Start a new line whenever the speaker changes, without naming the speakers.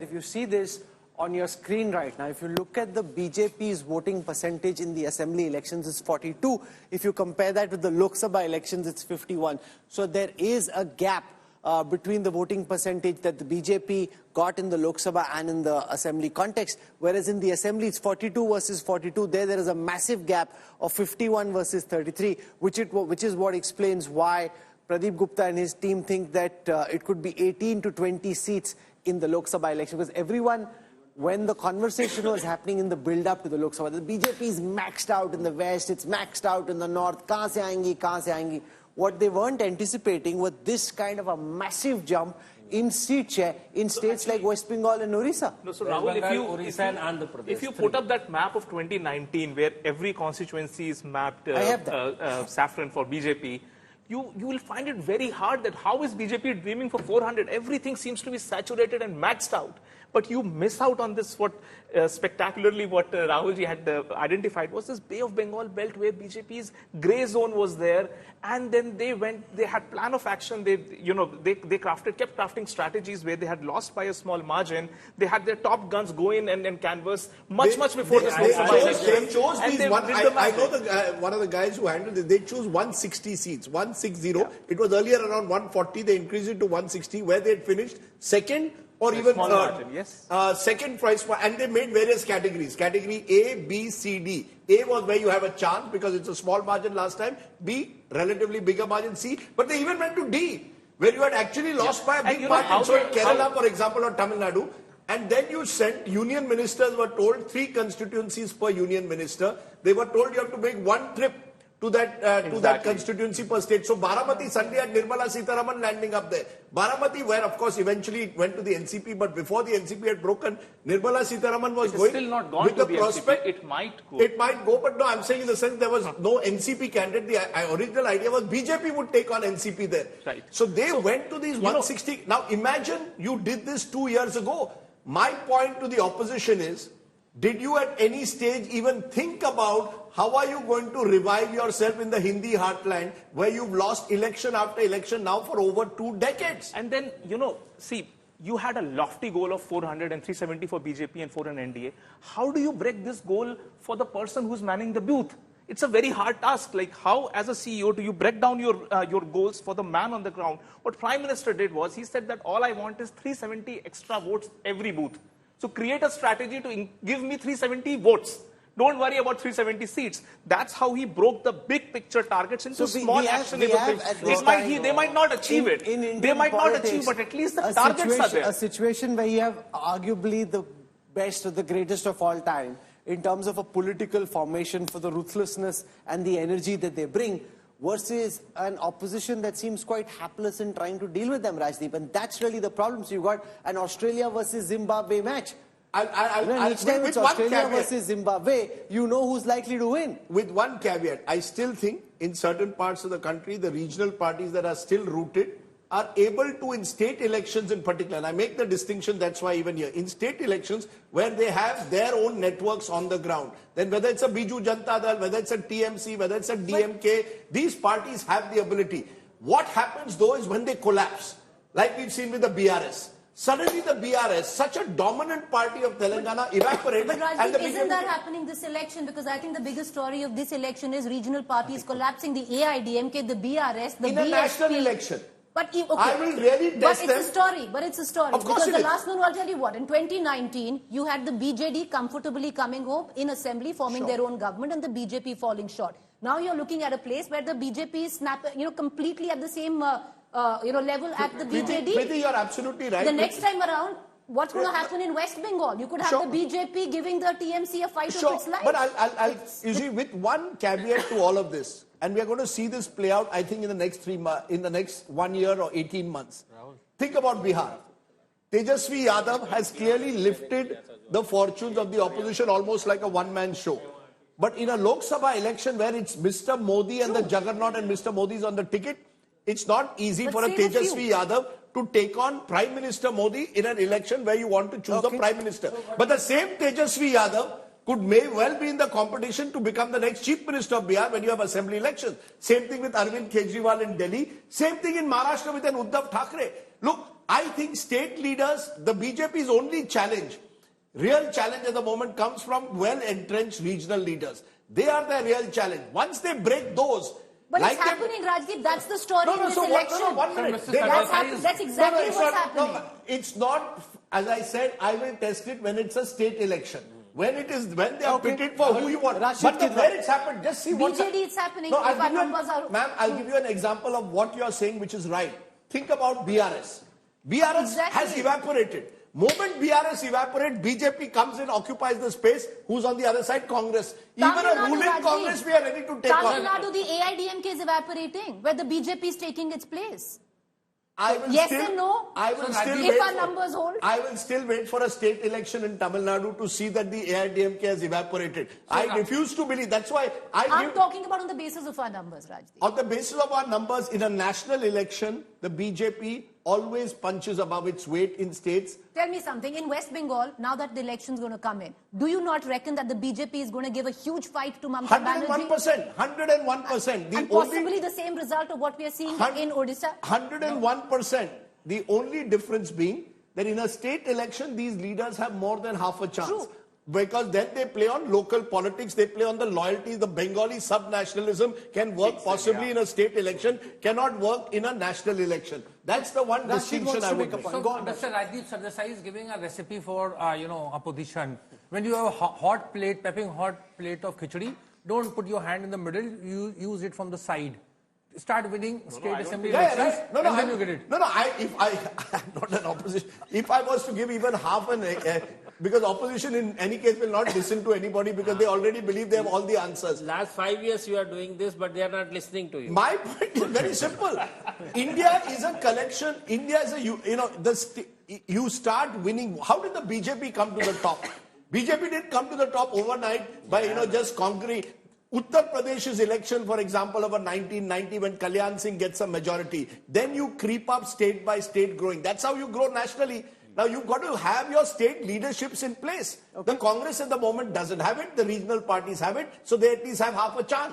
if you see this on your screen right now, if you look at the BJP's voting percentage in the assembly elections, it's 42. If you compare that with the Lok Sabha elections, it's 51. So there is a gap between the voting percentage that the BJP got in the Lok Sabha and in the assembly context, whereas in the assembly it's 42 versus 42. There is a massive gap of 51 versus 33, which is what explains why Pradeep Gupta and his team think that it could be 18 to 20 seats in the Lok Sabha election, because everyone, when the conversation was happening in the build-up to the Lok Sabha, the BJP is maxed out in the West, it's maxed out in the North, kahan se aayenge? What they weren't anticipating was this kind of a massive jump in seat share in states like West Bengal and Orissa.
No, so Rahul, if you put up that map of 2019 where every constituency is mapped saffron for BJP, you will find it very hard that how is BJP dreaming for 400? Everything seems to be saturated and maxed out. But you miss out on this, spectacularly what Rahulji had identified was this Bay of Bengal belt where BJP's grey zone was there, and then they had plan of action. They kept crafting strategies where they had lost by a small margin. They had their top guns go in and canvas much before this.
They chose these. I know one of the guys who handled this. They chose 160 seats, 160. Yeah. It was earlier around 140. They increased it to 160, where they had finished second. Or even third, margin, yes. Second price, and they made various categories. Category A, B, C, D. A was where you have a chance because it's a small margin last time. B, relatively bigger margin. C, but they even went to D, where you had actually lost by a big margin. So in Kerala, for example, or Tamil Nadu, and then you sent, union ministers were told 3 constituencies per union minister. They were told you have to make 1 trip to that constituency per state. So Baramati, Sunday had Nirmala Sitharaman landing up there. Baramati, where of course eventually it went to the NCP, but before the NCP had broken, Nirmala Sitharaman was going
still not gone
with
to
the
NCP.
prospect.
It might go.
It might go, but no, I'm saying in the sense there was no NCP candidate. The original idea was BJP would take on NCP there.
Right.
So they went to these 160. Now imagine you did this 2 years ago. My point to the opposition is, did you at any stage even think about how are you going to revive yourself in the Hindi heartland where you've lost election after election now for over 2 decades?
And then, see, you had a lofty goal of 400 and 370 for BJP and 400 NDA. How do you break this goal for the person who's manning the booth? It's a very hard task. Like how, as a CEO, do you break down your goals for the man on the ground? What Prime Minister did was, he said that all I want is 370 extra votes every booth. So create a strategy to give me 370 votes. Don't worry about 370 seats. That's how he broke the big picture targets into small actionable things. They might not achieve it. They might not achieve, but at least the targets are there.
A situation where you have arguably the best or the greatest of all time in terms of a political formation for the ruthlessness and the energy that they bring, versus an opposition that seems quite hapless in trying to deal with them, Rajdeep. And that's really the problem. So you've got an Australia versus Zimbabwe match. Each time it's Australia versus Zimbabwe, you know who's likely to win.
With one caveat, I still think in certain parts of the country, the regional parties that are still rooted are able to, in state elections in particular, and I make the distinction, that's why even here, in state elections where they have their own networks on the ground, then whether it's a Biju Janata Dal, whether it's a TMC, whether it's a DMK, these parties have the ability. What happens though is when they collapse, like we've seen with the BRS, suddenly the BRS, such a dominant party of Telangana, evaporated.
But Rajdeep, isn't that happening this election? Because I think the biggest story of this election is regional parties collapsing, the AIDMK, the BRS, the BSP.
In a national election.
But okay,
I will really test
but it's
them.
But it's a story.
Of course
because the last one, I'll tell you what, in 2019, you had the BJD comfortably coming home in assembly, forming their own government, and the BJP falling short. Now you're looking at a place where the BJP is completely at the same level at the BJD.
Priti, you're absolutely right.
The next time around, what's going to happen in West Bengal? You could have the BJP giving the TMC a fight of its life.
But I'll you see, with one caveat to all of this, and we are going to see this play out, I think, in the next 1 year or 18 months. Think about Bihar. Tejasvi Yadav has clearly lifted the fortunes of the opposition almost like a one-man show. But in a Lok Sabha election where it's Mr. Modi and the juggernaut and Mr. Modi is on the ticket, it's not easy for a Tejasvi Yadav to take on Prime Minister Modi in an election where you want to choose the Prime Minister. But the same Tejasvi Yadav may well be in the competition to become the next Chief Minister of Bihar when you have assembly elections. Same thing with Arvind Kejriwal in Delhi. Same thing in Maharashtra with an Uddhav Thackeray. Look, I think state leaders, the BJP's only challenge, real challenge at the moment comes from well-entrenched regional leaders. They are the real challenge. Once they break those...
But it's happening, Rajdeep. That's the story in this election.
One minute.
That's exactly what's happening.
No, it's not, as I said, I will test it when it's a state election. When they are pitted for who you want. But where it's happened, just see what...
BJD, it's happening.
No, ma'am, I'll give you an example of what you are saying, which is right. Think about BRS. BRS has evaporated. Moment BRS evaporates, BJP comes in, occupies the space. Who's on the other side? Congress. Even a ruling Congress, we are ready to take on.
Tamil Nadu, the AIDMK is evaporating, where the BJP is taking its place.
Yes
and no?
I will still wait for a state election in Tamil Nadu to see that the AIDMK has evaporated. I refuse to believe. That's why
I'm talking about on the basis of our numbers, Rajdeep.
On the basis of our numbers, in a national election, the BJP always punches above its weight in states.
Tell me something. In West Bengal, now that the election is going to come in, do you not reckon that the BJP is going to give a huge fight to Mamata Banerjee?
101%.
And possibly the same result of what we are seeing in Odisha?
101%. The only difference being that in a state election, these leaders have more than half a chance.
True.
Because then they play on local politics, they play on the loyalty. The Bengali sub-nationalism can work possibly in a state election, cannot work in a national election. That's the one distinction I would make.
So, Mr. Rajdeep Sardesai is giving a recipe for, opposition. When you have a pepping hot plate of khichdi, don't put your hand in the middle, you use it from the side. Start winning state assembly elections, and then you get it.
I'm not an opposition. If I was to give even half because opposition in any case will not listen to anybody because they already believe they have all the answers.
Last 5 years you are doing this, but they are not listening to you.
My point is very simple. India is a collection. India is you start winning. How did the BJP come to the top? BJP didn't come to the top overnight by just conquering. Uttar Pradesh's election, for example, of 1990 when Kalyan Singh gets a majority. Then you creep up state by state growing. That's how you grow nationally. Now you've got to have your state leaderships in place. The Congress at the moment doesn't have it. The regional parties have it. So they at least have half a chance.